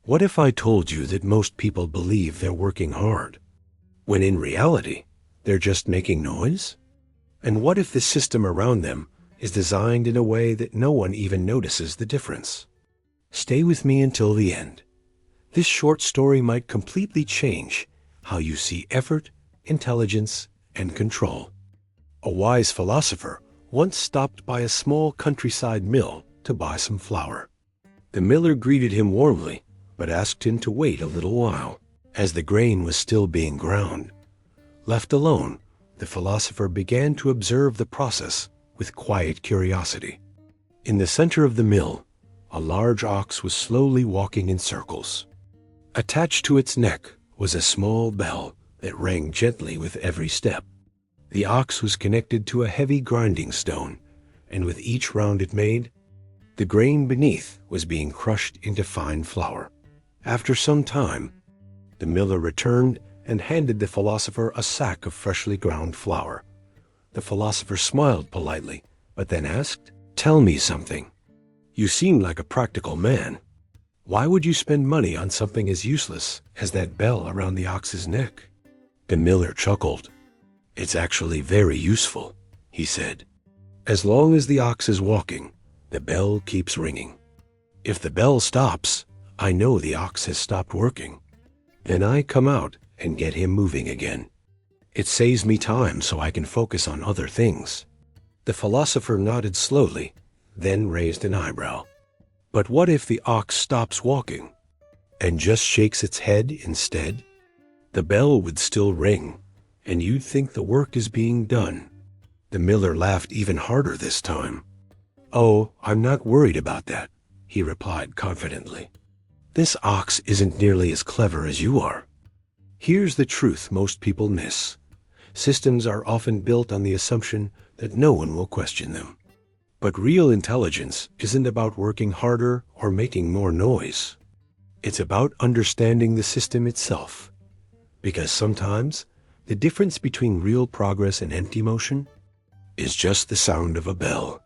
What if I told you that most people believe they're working hard, when in reality, they're just making noise? And what if the system around them is designed in a way that no one even notices the difference? Stay with me until the end. This short story might completely change how you see effort, intelligence, and control. A wise philosopher once stopped by a small countryside mill to buy some flour. The miller greeted him warmly, but asked him to wait a little while, as the grain was still being ground. Left alone, the philosopher began to observe the process with quiet curiosity. In the center of the mill, a large ox was slowly walking in circles. Attached to its neck was a small bell that rang gently with every step. The ox was connected to a heavy grinding stone, and with each round it made, the grain beneath was being crushed into fine flour. After some time, the miller returned and handed the philosopher a sack of freshly ground flour. The philosopher smiled politely, but then asked, "Tell me something. You seem like a practical man. Why would you spend money on something as useless as that bell around the ox's neck?" The miller chuckled. "It's actually very useful," he said. "As long as the ox is walking, the bell keeps ringing. If the bell stops, I know the ox has stopped working. Then I come out and get him moving again. It saves me time so I can focus on other things." The philosopher nodded slowly, then raised an eyebrow. "But what if the ox stops walking and just shakes its head instead? The bell would still ring, and you'd think the work is being done." The miller laughed even harder this time. "Oh, I'm not worried about that," he replied confidently. "This ox isn't nearly as clever as you are. Here's the truth most people miss. Systems are often built on the assumption that no one will question them. But real intelligence isn't about working harder or making more noise. It's about understanding the system itself. Because sometimes the difference between real progress and empty motion is just the sound of a bell."